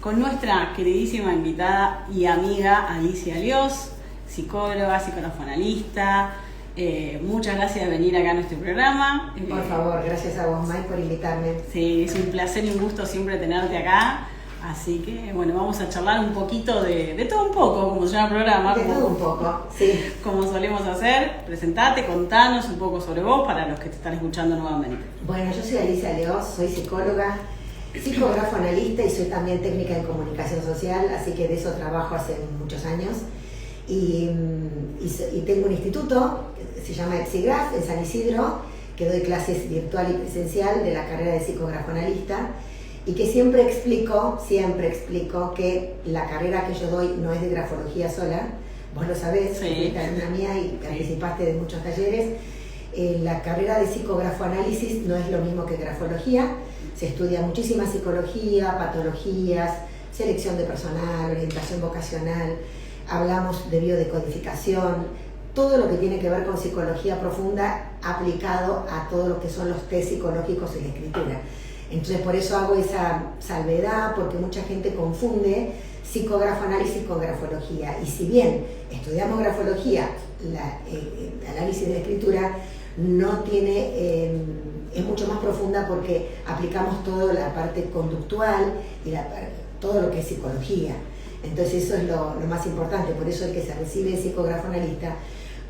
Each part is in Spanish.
con nuestra queridísima invitada y amiga Alicia Liós, psicóloga, psicoanalista. Muchas gracias de venir acá a nuestro programa. Por favor, gracias a vos, May, por invitarme. Sí, es un placer y un gusto siempre tenerte acá. Así que, bueno, vamos a charlar un poquito de todo un poco, como se llama el programa. De todo un poco, sí. Como solemos hacer. Presentate, contanos un poco sobre vos para los que te están escuchando nuevamente. Bueno, yo soy Alicia Liós, soy psicóloga, psicógrafo-analista y soy también técnica en comunicación social, así que de eso trabajo hace muchos años. Y tengo un instituto que se llama Epsigraf en San Isidro, que doy clases virtual y presencial de la carrera de psicógrafo-analista. Y que siempre explico que la carrera que yo doy no es de grafología sola, vos lo sabés, sí. Fuiste alumna mía y participaste de muchos talleres. La carrera de psicografoanálisis no es lo mismo que grafología, se estudia muchísima psicología, patologías, selección de personal, orientación vocacional, hablamos de biodecodificación, todo lo que tiene que ver con psicología profunda aplicado a todo lo que son los test psicológicos en la escritura. Entonces por eso hago esa salvedad, porque mucha gente confunde psicografoanálisis con grafología. Y si bien estudiamos grafología, el análisis de la escritura no tiene, es mucho más profunda porque aplicamos toda la parte conductual y todo lo que es psicología. Entonces eso es lo más importante, por eso el que se recibe de psicografoanalista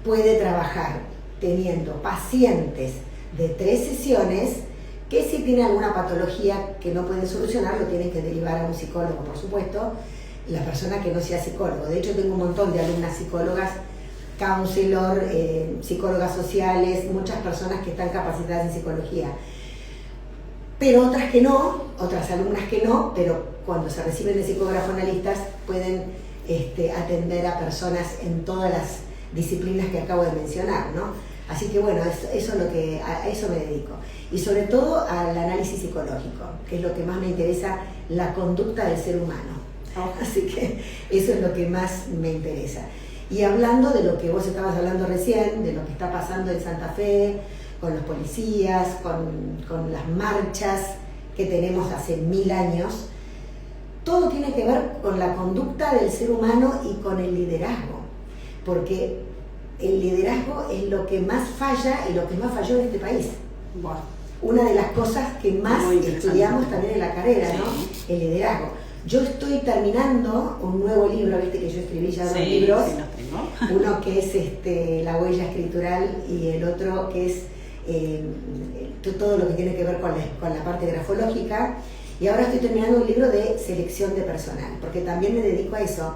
puede trabajar teniendo pacientes de 3 sesiones que si tiene alguna patología que no pueden solucionar, lo tienen que derivar a un psicólogo, por supuesto, la persona que no sea psicólogo. De hecho, tengo un montón de alumnas psicólogas, counselor, psicólogas sociales, muchas personas que están capacitadas en psicología. Pero otras que no, otras alumnas que no, pero cuando se reciben de psicografoanalistas pueden atender a personas en todas las disciplinas que acabo de mencionar, ¿no? Así que bueno, a eso me dedico. Y sobre todo al análisis psicológico, que es lo que más me interesa, la conducta del ser humano. Así que eso es lo que más me interesa. Y hablando de lo que vos estabas hablando recién, de lo que está pasando en Santa Fe, con los policías, con las marchas que tenemos hace 1000 años, todo tiene que ver con la conducta del ser humano y con el liderazgo. Porque el liderazgo es lo que más falla y lo que más falló en este país. Wow. Una de las cosas que más estudiamos también en la carrera, sí. ¿No? El liderazgo. Yo estoy terminando un nuevo libro, viste que yo escribí ya 2 libros. Sí, los tengo. Uno que es La huella escritural y el otro que es todo lo que tiene que ver con la parte grafológica. Y ahora estoy terminando un libro de selección de personal, porque también me dedico a eso,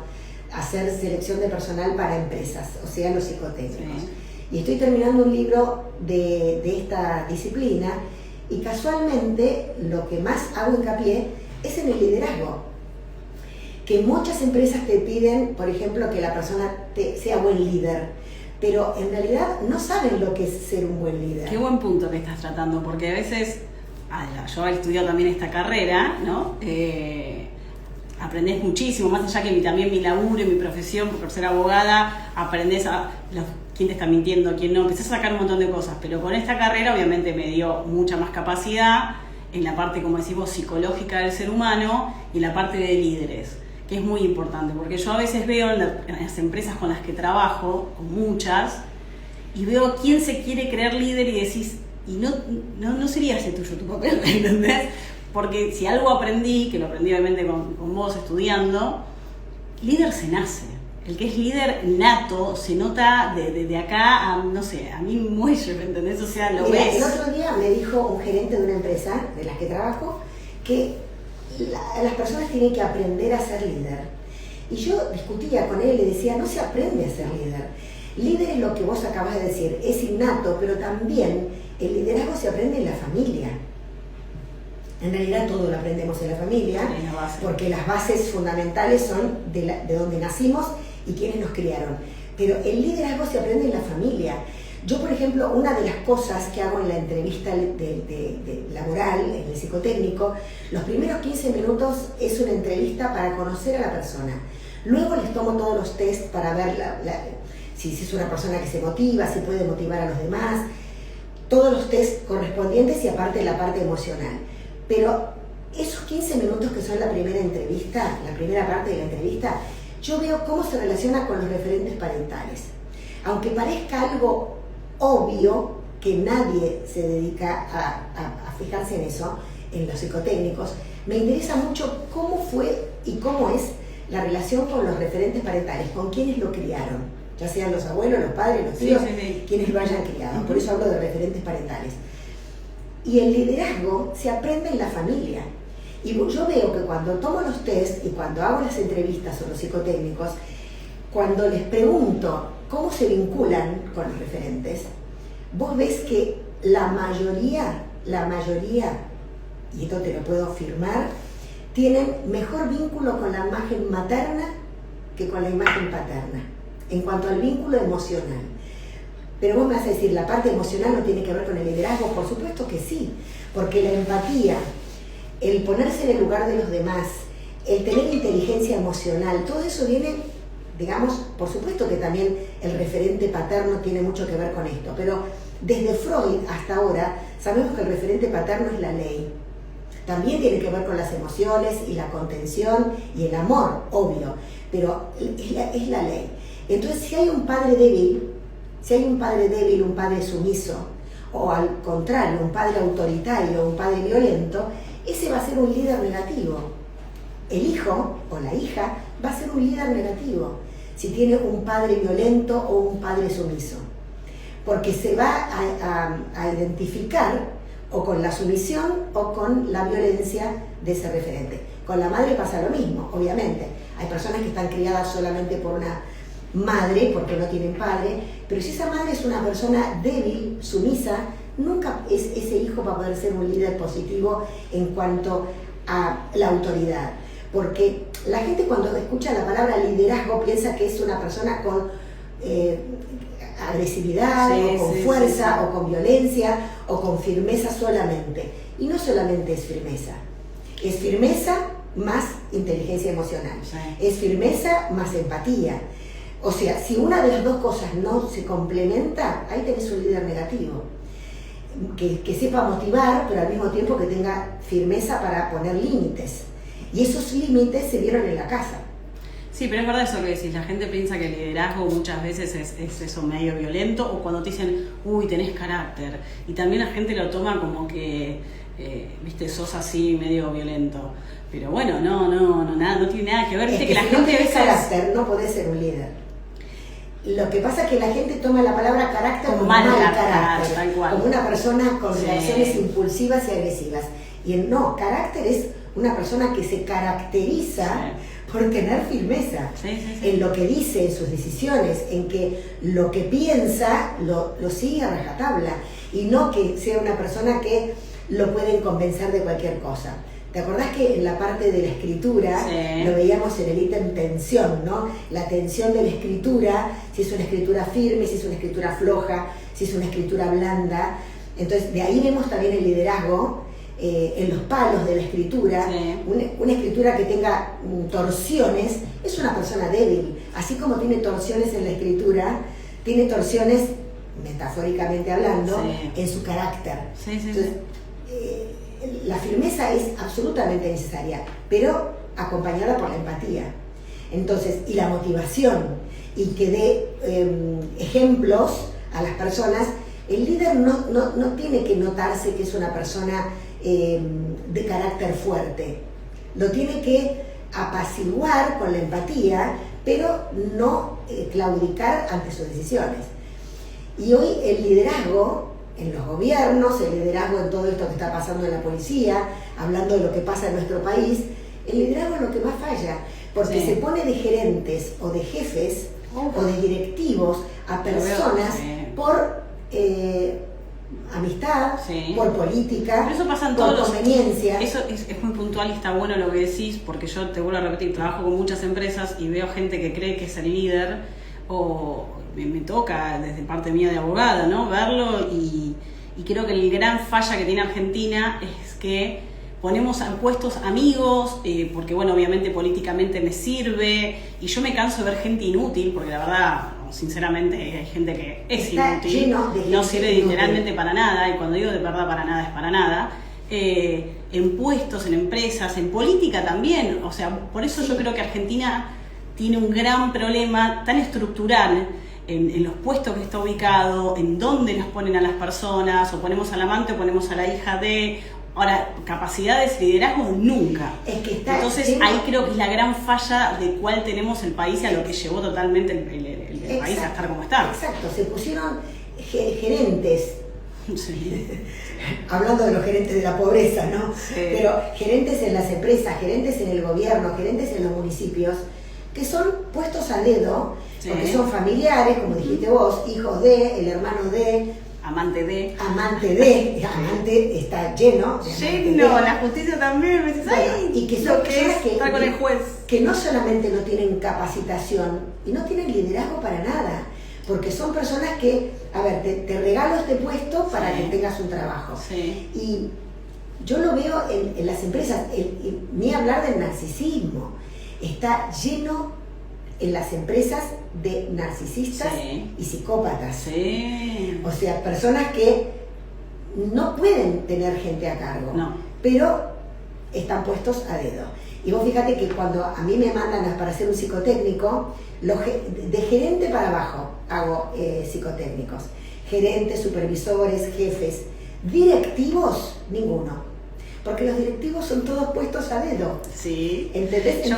a hacer selección de personal para empresas, o sea, los psicotécnicos. Sí. Y estoy terminando un libro de esta disciplina y casualmente lo que más hago hincapié es en el liderazgo. Que muchas empresas te piden, por ejemplo, que la persona sea buen líder, pero en realidad no saben lo que es ser un buen líder. Qué buen punto que estás tratando, porque a veces, yo he estudiado también esta carrera, ¿no? Aprendés muchísimo, más allá que también mi laburo y mi profesión, por ser abogada, aprendés quién te está mintiendo, quién no, empezás a sacar un montón de cosas, pero con esta carrera obviamente me dio mucha más capacidad en la parte, como decimos, psicológica del ser humano y la parte de líderes, que es muy importante, porque yo a veces veo en las empresas con las que trabajo, con muchas, y veo quién se quiere creer líder y decís, y no sería ese tuyo tu papel, ¿entendés? Porque si algo aprendí, que lo aprendí obviamente con vos estudiando, líder se nace. El que es líder nato se nota de acá a, no sé, a mí muelle, ¿me entendés? O sea, lo ves. El otro día me dijo un gerente de una empresa de las que trabajo que las personas tienen que aprender a ser líder. Y yo discutía con él y le decía, no se aprende a ser líder. Líder es lo que vos acabas de decir, es innato, pero también el liderazgo se aprende en la familia. En realidad todo lo aprendemos en la familia, porque las bases fundamentales son de donde nacimos y quienes nos criaron. Pero el liderazgo se aprende en la familia. Yo, por ejemplo, una de las cosas que hago en la entrevista laboral, en el psicotécnico, los primeros 15 minutos es una entrevista para conocer a la persona. Luego les tomo todos los test para ver si es una persona que se motiva, si puede motivar a los demás, todos los test correspondientes y aparte la parte emocional. Pero esos 15 minutos que son la primera entrevista, la primera parte de la entrevista, yo veo cómo se relaciona con los referentes parentales. Aunque parezca algo obvio, que nadie se dedica a fijarse en eso, en los psicotécnicos, me interesa mucho cómo fue y cómo es la relación con los referentes parentales, con quienes lo criaron, ya sean los abuelos, los padres, los tíos, quienes lo hayan criado. Por eso hablo de referentes parentales. Y el liderazgo se aprende en la familia. Y yo veo que cuando tomo los test y cuando hago las entrevistas o los psicotécnicos, cuando les pregunto cómo se vinculan con los referentes, vos ves que la mayoría, y esto te lo puedo afirmar, tienen mejor vínculo con la imagen materna que con la imagen paterna, en cuanto al vínculo emocional. Pero vos me vas a decir, ¿la parte emocional no tiene que ver con el liderazgo? Por supuesto que sí, porque la empatía, el ponerse en el lugar de los demás, el tener inteligencia emocional, todo eso viene, digamos, por supuesto que también el referente paterno tiene mucho que ver con esto, pero desde Freud hasta ahora sabemos que el referente paterno es la ley. También tiene que ver con las emociones y la contención y el amor, obvio, pero es la ley. Entonces, si hay un padre débil, un padre sumiso, o al contrario, un padre autoritario, un padre violento, ese va a ser un líder negativo. El hijo o la hija va a ser un líder negativo si tiene un padre violento o un padre sumiso, porque se va a identificar o con la sumisión o con la violencia de ese referente. Con la madre pasa lo mismo, obviamente. Hay personas que están criadas solamente por una madre, porque no tienen padre, pero si esa madre es una persona débil, sumisa, nunca ese hijo va a poder ser un líder positivo en cuanto a la autoridad. Porque la gente cuando escucha la palabra liderazgo piensa que es una persona con agresividad, o con fuerza, o con violencia, o con firmeza solamente. Y no solamente es firmeza más inteligencia emocional, es firmeza más empatía. O sea, si una de las dos cosas no se complementa, ahí tenés un líder negativo, que sepa motivar, pero al mismo tiempo que tenga firmeza para poner límites. Y esos límites se vieron en la casa. Sí, pero es verdad eso que decís, la gente piensa que el liderazgo muchas veces es eso medio violento, o cuando te dicen, uy, tenés carácter, y también la gente lo toma como que, viste, sos así medio violento, pero bueno, no tiene nada que ver, viste, que la gente no tenés carácter, no podés ser un líder. Lo que pasa es que la gente toma la palabra carácter como mal carácter, tal cual, como una persona con reacciones impulsivas y agresivas, y no, carácter es una persona que se caracteriza por tener firmeza en lo que dice, en sus decisiones, en que lo que piensa lo sigue a rajatabla, y no que sea una persona que lo pueden convencer de cualquier cosa. ¿Te acordás que en la parte de la escritura lo veíamos en el ítem tensión, ¿no? La tensión de la escritura, si es una escritura firme, si es una escritura floja, si es una escritura blanda. Entonces, de ahí vemos también el liderazgo en los palos de la escritura. Una escritura que tenga torsiones es una persona débil, así como tiene torsiones en la escritura, tiene torsiones, metafóricamente hablando, en su carácter. Entonces, la firmeza es absolutamente necesaria, pero acompañada por la empatía. Entonces, y la motivación, y que dé ejemplos a las personas. El líder no tiene que notarse que es una persona de carácter fuerte, lo tiene que apaciguar con la empatía, pero no claudicar ante sus decisiones. Y hoy el liderazgo en los gobiernos, el liderazgo en todo esto que está pasando en la policía, hablando de lo que pasa en nuestro país, el liderazgo es lo que más falla, porque se pone de gerentes o de jefes o de directivos a personas por amistad, por política, pero eso pasa en por conveniencia. Eso es muy puntual y está bueno lo que decís, porque yo te vuelvo a repetir, trabajo con muchas empresas y veo gente que cree que es el líder, o me toca desde parte mía de abogada, ¿no?, verlo, y creo que el gran falla que tiene Argentina es que ponemos a puestos amigos, porque bueno, obviamente políticamente me sirve, y yo me canso de ver gente inútil, porque la verdad, sinceramente, hay gente que es inútil, no sirve literalmente para nada, y cuando digo de verdad para nada es para nada, en puestos, en empresas, en política también. O sea, por eso yo creo que Argentina tiene un gran problema tan estructural en los puestos que está ubicado, en dónde nos ponen a las personas, o ponemos al amante o ponemos a la hija de... Ahora, capacidades, liderazgo, nunca. Es que está entonces lleno... ahí creo que es la gran falla de cuál tenemos el país y a lo que llevó totalmente el país a estar como está. Exacto, se pusieron gerentes, Sí. hablando de los gerentes de la pobreza, ¿no? Sí. Pero gerentes en las empresas, gerentes en el gobierno, gerentes en los municipios, que son puestos a dedo, Sí. porque son familiares, como dijiste vos, hijos de, el hermano de, Amante de... amante está lleno de amante de. La justicia también, me dices, ay, Bueno, y que son lo que personas es estar con el juez. que no solamente no tienen capacitación y no tienen liderazgo para nada, porque son personas que, a ver, te regalo este puesto para Sí. que tengas un trabajo. Sí. Y yo lo veo en las empresas, ni hablar del narcisismo, está lleno en las empresas de narcisistas Sí. y psicópatas. Sí. O sea, personas que no pueden tener gente a cargo, No. pero están puestos a dedo. Y vos fíjate que cuando a mí me mandan para hacer un psicotécnico, de gerente para abajo hago psicotécnicos. Gerentes, supervisores, jefes. Directivos, ninguno. Porque los directivos son todos puestos a dedo. Sí. ¿Entendés? Yo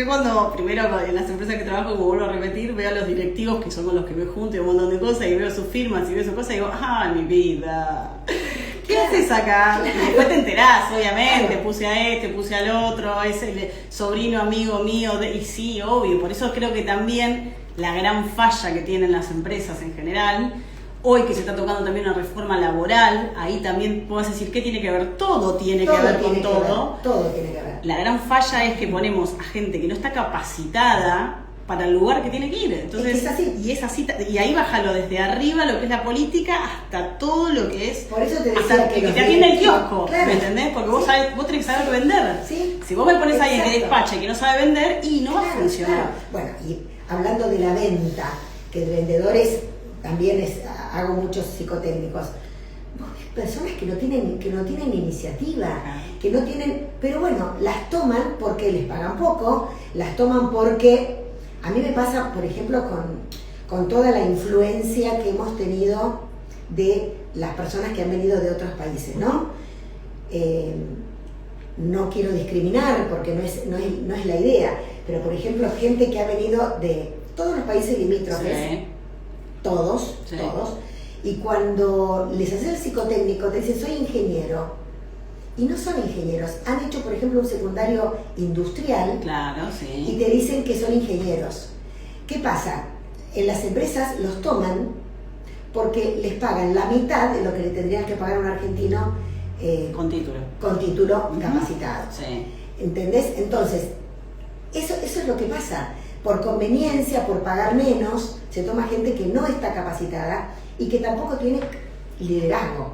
cuando, primero en las empresas que trabajo, como vuelvo a repetir, veo a los directivos que son con los que veo juntos y un montón de cosas, y veo sus firmas y veo sus cosas y digo, ¡ah, mi vida! ¿Qué haces acá? Y después te enterás, obviamente, puse a este, puse al otro, es el sobrino amigo mío, y sí, obvio. Por eso creo que también la gran falla que tienen las empresas en general, hoy que se está tocando también una reforma laboral, ahí también podés decir, ¿qué tiene que ver? Todo tiene que ver con todo. Todo tiene que ver. La gran falla es que ponemos a gente que no está capacitada para el lugar que tiene que ir. Entonces, es así. Y ahí bájalo desde arriba lo que es la política hasta todo lo que es. Por eso te decía hasta que que los te atiende el directivos, kiosco, claro. ¿me entendés? Porque vos tenés que saber vender. Sí. Si vos me pones a alguien que Exacto. despacha y que no sabe vender, y no va a Claro, funcionar. claro. Bueno, y hablando de la venta, que de vendedores también hago muchos psicotécnicos. Personas que no tienen iniciativa, que no tienen, pero bueno, las toman porque les pagan poco, las toman porque, a mí me pasa, por ejemplo, con toda la influencia que hemos tenido de las personas que han venido de otros países, ¿no? No quiero discriminar porque no es la idea, pero por ejemplo, gente que ha venido de todos los países limítrofes, Sí. todos, y cuando les haces el psicotécnico te dicen soy ingeniero, y no son ingenieros, han hecho por ejemplo un secundario industrial, Claro, y sí. te dicen que son ingenieros. ¿Qué pasa? En las empresas los toman porque les pagan la mitad de lo que le tendrían que pagar a un argentino Con título. con título Ujú. capacitado. Sí. ¿Entendés? Entonces, eso es lo que pasa. Por conveniencia, por pagar menos, se toma gente que no está capacitada y que tampoco tiene liderazgo.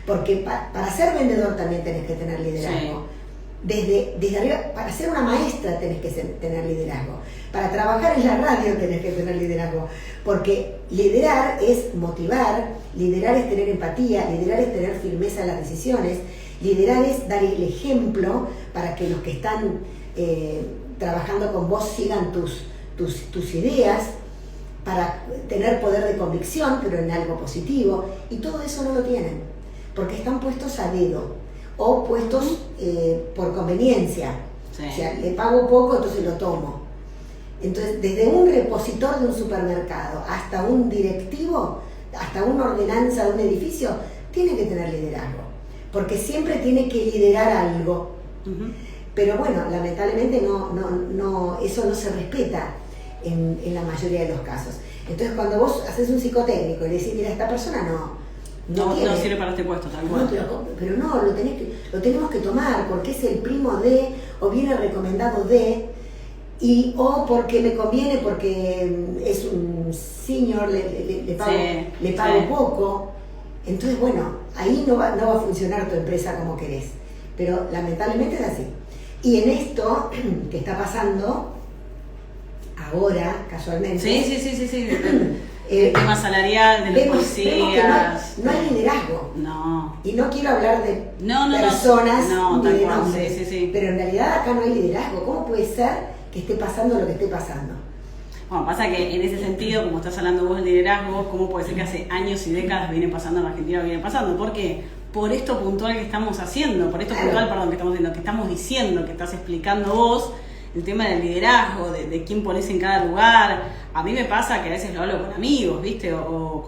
Porque para ser vendedor también tenés que tener liderazgo. Desde arriba, para ser una maestra tenés que tener liderazgo. Para trabajar en la radio tenés que tener liderazgo. Porque liderar es motivar, liderar es tener empatía, liderar es tener firmeza en las decisiones, liderar es dar el ejemplo para que los que están trabajando con vos sigan tus ideas, para tener poder de convicción, pero en algo positivo, y todo eso no lo tienen, porque están puestos a dedo, o puestos por conveniencia. Sí. O sea, le pago poco, entonces lo tomo. Entonces, desde un repositor de un supermercado hasta un directivo, hasta una ordenanza de un edificio, tiene que tener liderazgo, porque siempre tiene que liderar algo. Ujú. Pero bueno, lamentablemente eso no se respeta en la mayoría de los casos. Entonces cuando vos haces un psicotécnico y le decís, mira, esta persona no sirve para este puesto, tal cual. pero no, lo tenemos que tomar porque es el primo de, o viene recomendado de, o porque me conviene porque es un senior, le pago poco. Entonces bueno, ahí no va a funcionar tu empresa como querés. Pero lamentablemente es así. Y en esto que está pasando ahora, casualmente, Sí. el tema salarial de los vemos policías. que no hay liderazgo. No. Y no quiero hablar de personas ni de nombres, sí. pero en realidad acá no hay liderazgo. ¿Cómo puede ser que esté pasando lo que esté pasando? Bueno, pasa que en ese sentido, como estás hablando vos del liderazgo, ¿cómo puede ser que hace años y décadas viene pasando en Argentina, viene pasando? ¿Por qué? Por esto puntual que estamos haciendo, por esto puntual, perdón, que estamos haciendo, que estamos diciendo, que estás explicando vos, el tema del liderazgo, de quién pones en cada lugar. A mí me pasa que a veces lo hablo con amigos, ¿viste? O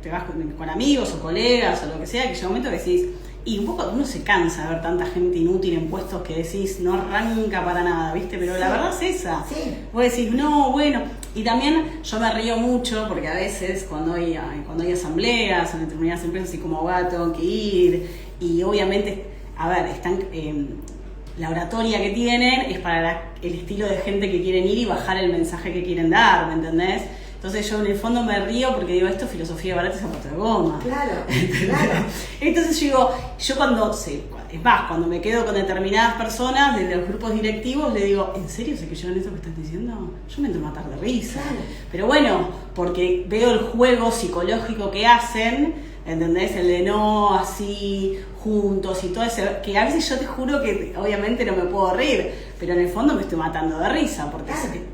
te vas con amigos o colegas o lo que sea, que llega un momento que decís, y un poco uno se cansa de ver tanta gente inútil en puestos que decís, no arranca para nada, ¿viste? Pero la verdad es esa. Sí. Vos decís, no, bueno. Y también yo me río mucho porque a veces cuando hay asambleas en determinadas empresas, así como abogada, tengo que ir. Y obviamente, a ver, están... la oratoria que tienen es para el estilo de gente que quieren ir y bajar el mensaje que quieren dar, ¿me entendés? Entonces yo en el fondo me río porque digo, esto es filosofía barata y zapato de goma. Claro, claro. Entonces yo digo, es más, cuando me quedo con determinadas personas de los grupos directivos, le digo, ¿en serio se creyó en esto que estás diciendo? Yo me entro a matar de risa. Claro. Pero bueno, porque veo el juego psicológico que hacen, ¿entendés? El de no así, juntos y todo ese, que a veces yo te juro que obviamente no me puedo reír, pero en el fondo me estoy matando de risa,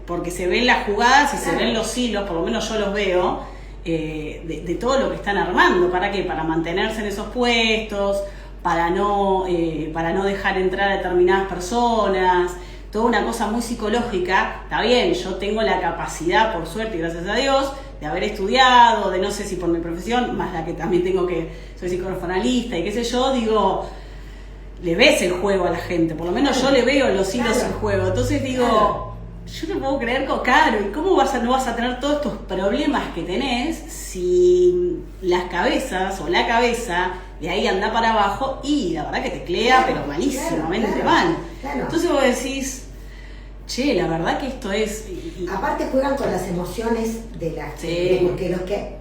porque se ven las jugadas y se ven los hilos, por lo menos yo los veo, de todo lo que están armando. ¿Para qué? Para mantenerse en esos puestos, para no dejar entrar a determinadas personas, toda una cosa muy psicológica. Está bien, yo tengo la capacidad, por suerte y gracias a Dios, de haber estudiado, de no sé si por mi profesión, más la que también tengo que, soy psicoanalista y qué sé yo, digo, le ves el juego a la gente, por lo menos yo le veo los hilos del juego, entonces digo, yo no puedo creer ¿y cómo no vas a tener todos estos problemas que tenés si las cabezas o la cabeza de ahí anda para abajo y la verdad que teclea, pero malísimamente mal. Claro. Entonces vos decís, che, la verdad que esto es... Aparte juegan con las emociones de la gente, porque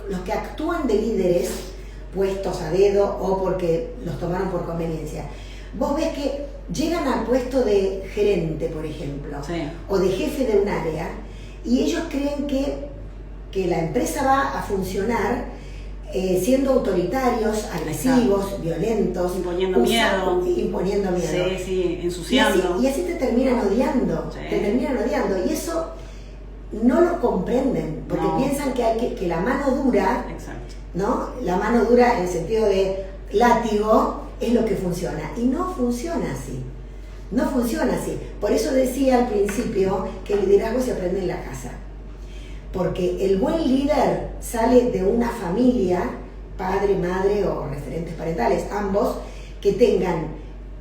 los que actúan de líderes puestos a dedo o porque los tomaron por conveniencia, vos ves que llegan al puesto de gerente, por ejemplo, o de jefe de un área, y ellos creen que la empresa va a funcionar siendo autoritarios, agresivos, violentos, imponiendo miedo, ensuciando. Y así te terminan odiando, y eso no lo comprenden, porque piensan que la mano dura, ¿no? La mano dura en el sentido de látigo es lo que funciona, y no funciona así. No funciona así. Por eso decía al principio que el liderazgo se aprende en la casa. Porque el buen líder sale de una familia, padre, madre o referentes parentales, ambos, que tengan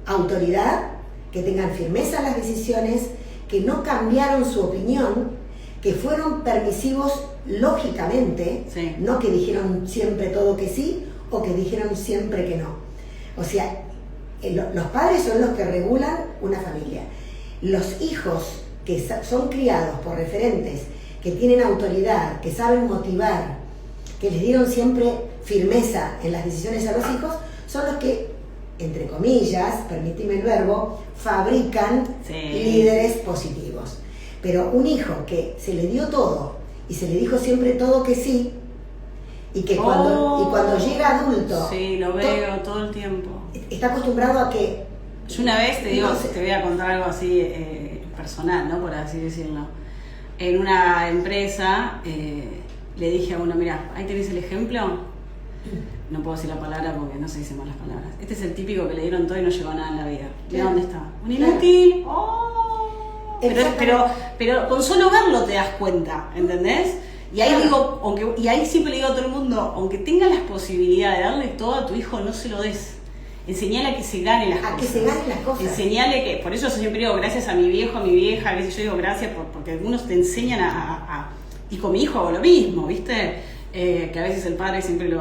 autoridad, que tengan firmeza en las decisiones, que no cambiaron su opinión, que fueron permisivos lógicamente, no que dijeron siempre todo que sí o que dijeron siempre que no. O sea, los padres son los que regulan una familia. Los hijos que son criados por referentes, que tienen autoridad, que saben motivar, que les dieron siempre firmeza en las decisiones a los hijos, son los que, entre comillas, permitime el verbo, fabrican líderes positivos. Pero un hijo que se le dio todo y se le dijo siempre todo que sí, y que cuando llega adulto, lo veo todo el tiempo, está acostumbrado a que... Yo una vez te voy a contar algo así personal, ¿no? Por así decirlo. En una empresa le dije a uno, mira, ahí tenés el ejemplo, no puedo decir la palabra porque no se dicen más las palabras. Este es el típico que le dieron todo y no llegó a nada en la vida. Mira dónde está. Un inútil. Pero con solo verlo te das cuenta, ¿entendés? Y ahí digo, y ahí siempre le digo a todo el mundo, aunque tengas las posibilidades de darle todo a tu hijo, no se lo des. Enseñale a que se gane las cosas. A que se ganen las cosas. Enseñale que, por eso yo siempre digo gracias a mi viejo, a mi vieja, a veces yo digo gracias porque algunos te enseñan y con mi hijo hago lo mismo, ¿viste? Que a veces el padre siempre le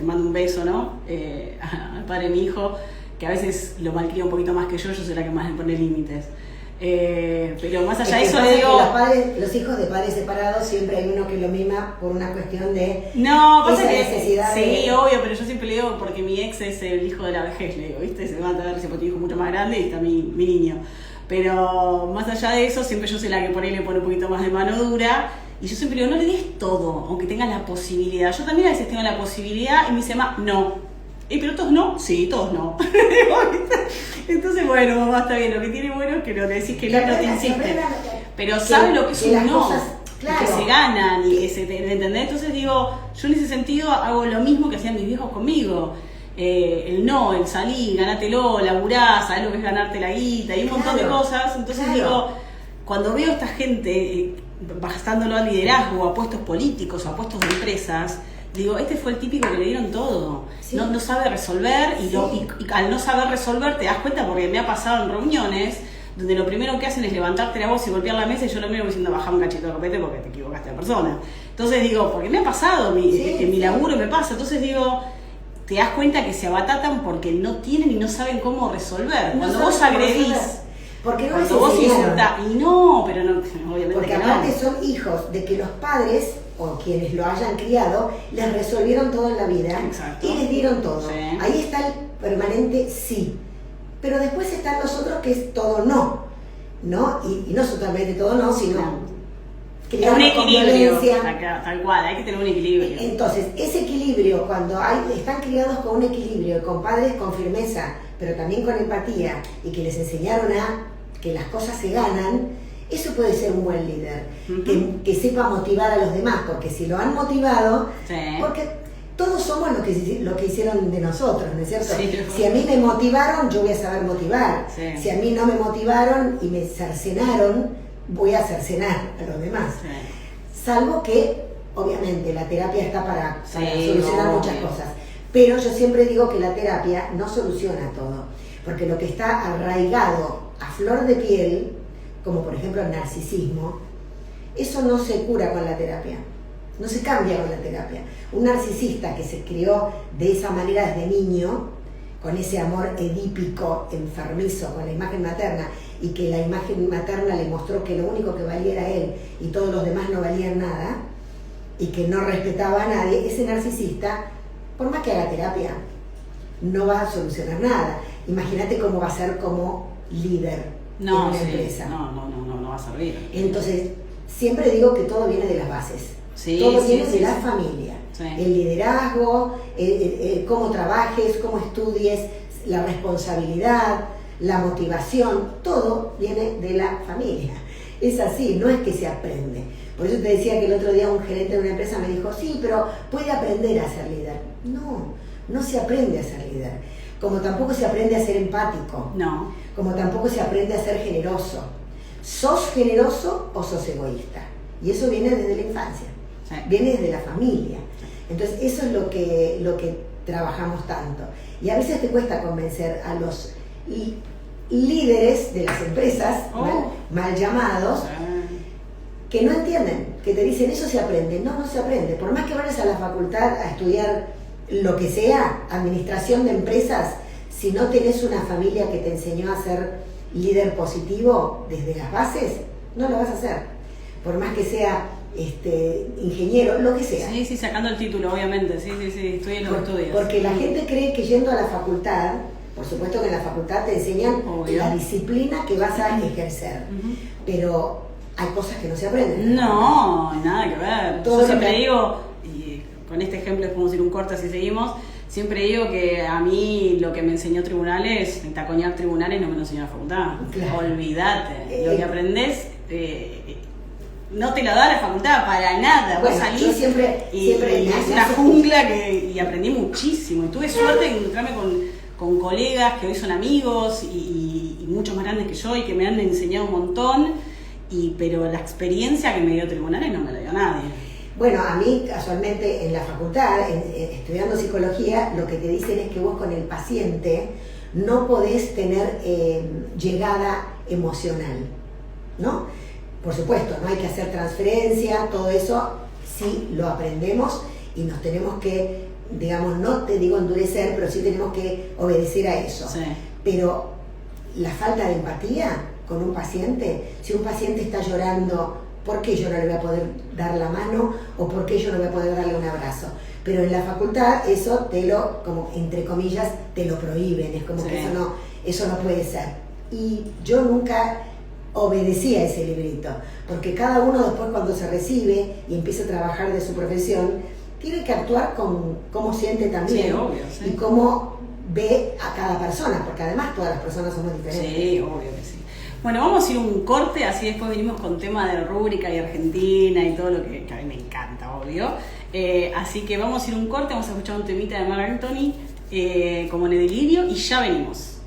mando un beso, ¿no? Al padre de mi hijo, que a veces lo malcría un poquito más que yo soy la que más le pone límites. Pero más allá de eso le digo... Los hijos de padres separados siempre hay uno que lo mima por una cuestión de... No, pasa esa que... necesidad Sí, obvio, pero yo siempre le digo porque mi ex es el hijo de la vejez, le digo, ¿viste? Se va a tener porque hijo mucho más grande y está mi niño. Pero más allá de eso, siempre yo soy la que por ahí le pone un poquito más de mano dura Y yo siempre digo, no le des todo, aunque tengas la posibilidad. Yo también a veces tengo la posibilidad y me dice, mamá, no. ¿Pero todos no? Sí, todos no. Entonces, bueno, mamá, está bien. Lo que tiene bueno es que lo decís que no te insiste. Pero sabe lo que es un no. Cosas, claro. Que se ganan y que se ¿entendés? Entonces digo, yo en ese sentido hago lo mismo que hacían mis viejos conmigo. El no, el salir, ganátelo, laburá, sabés lo que es ganarte la guita y un montón de cosas. Entonces digo, cuando veo a esta gente bajándolo al liderazgo, a puestos políticos, a puestos de empresas, digo, este fue el típico que le dieron todo. Sí. No sabe resolver y al no saber resolver te das cuenta, porque me ha pasado en reuniones donde lo primero que hacen es levantarte la voz y golpear la mesa y yo lo miro diciendo baja un cachito de copete porque te equivocaste de persona. Entonces digo, porque me ha pasado, mi laburo me pasa, entonces digo, te das cuenta que se abatatan porque no tienen y no saben cómo resolver. Cuando vos agredís, porque no cuando vos insultás, y no, pero no, obviamente porque aparte son hijos de que los padres o quienes lo hayan criado les resolvieron todo en la vida. Exacto. Y les dieron todo. Sí. Ahí está el permanente sí. Pero después están los otros que es todo no, ¿no? Y no solamente todo no, sino un equilibrio, tal cual, hay que tener un equilibrio. Entonces, ese equilibrio, cuando están criados con un equilibrio, con padres con firmeza, pero también con empatía, y que les enseñaron a que las cosas se ganan, eso puede ser un buen líder, que sepa motivar a los demás, porque si lo han motivado, porque todos somos lo que hicieron de nosotros, ¿no es cierto? Sí, si a mí me motivaron, yo voy a saber motivar. Sí. Si a mí no me motivaron y me cercenaron, voy a cercenar a los demás. Sí. Salvo que, obviamente, la terapia está para solucionar muchas cosas. Pero yo siempre digo que la terapia no soluciona todo. Porque lo que está arraigado a flor de piel, como por ejemplo el narcisismo, eso no se cura con la terapia. No se cambia con la terapia. Un narcisista que se crió de esa manera desde niño, con ese amor edípico, enfermizo, con la imagen materna, y que la imagen materna le mostró que lo único que valía era él y todos los demás no valían nada, y que no respetaba a nadie, ese narcisista, por más que haga terapia, no va a solucionar nada. Imagínate cómo va a ser como líder en una empresa. No va a servir. Entonces, siempre digo que todo viene de las bases. Todo viene de la familia. Sí. El liderazgo, cómo trabajes, cómo estudies, la responsabilidad, la motivación, todo viene de la familia. Es así, no es que se aprende. Por eso te decía que el otro día un gerente de una empresa me dijo, sí, pero puede aprender a ser líder. No se aprende a ser líder. Como tampoco se aprende a ser empático. No. Como tampoco se aprende a ser generoso. ¿Sos generoso o sos egoísta? Y eso viene desde la infancia. Viene desde la familia. Entonces eso es lo que trabajamos tanto. Y a veces te cuesta convencer a los líderes de las empresas, mal llamados, que no entienden, que te dicen eso se aprende. No se aprende. Por más que vayas a la facultad a estudiar lo que sea, administración de empresas, si no tenés una familia que te enseñó a ser líder positivo desde las bases, no lo vas a hacer. Por más que sea ingeniero, lo que sea. Sí, sacando el título, obviamente. Sí, estoy en los estudios. Porque la gente cree que yendo a la facultad, por supuesto que en la facultad te enseñan la disciplina que vas a ejercer, pero hay cosas que no se aprenden. No, nada que ver. Yo siempre digo, y con este ejemplo es como decir un corte si seguimos, siempre digo que a mí lo que me enseñó tribunales, taconear tribunales, no me lo enseñó la facultad. Claro. Olvídate. Lo que aprendés no te lo da la facultad para nada. Vos salís siempre es una jungla y aprendí muchísimo. Y tuve suerte de encontrarme con colegas que hoy son amigos y muchos más grandes que yo y que me han enseñado un montón. Pero la experiencia que me dio tribunales no me la dio nadie. Bueno, a mí casualmente en la facultad, estudiando psicología, lo que te dicen es que vos con el paciente no podés tener llegada emocional, ¿no? Por supuesto, no hay que hacer transferencia, todo eso sí lo aprendemos y nos tenemos que, digamos, no te digo endurecer, pero sí tenemos que obedecer a eso. Sí. Pero la falta de empatía con un paciente, si un paciente está llorando, ¿por qué yo no le voy a poder dar la mano o por qué yo no voy a poder darle un abrazo? Pero en la facultad eso como entre comillas, te lo prohíben, es como que eso no puede ser. Y yo nunca obedecía ese librito, porque cada uno después cuando se recibe y empieza a trabajar de su profesión, tiene que actuar con cómo siente también, sí, obvio, sí. Y cómo ve a cada persona, porque además todas las personas somos diferentes. Sí, obvio que sí. Bueno, vamos a ir un corte, así después venimos con tema de rúbrica y Argentina y todo lo que a mí me encanta, obvio. Así que vamos a ir un corte, vamos a escuchar un temita de Marc Anthony, como en el delirio, y ya venimos.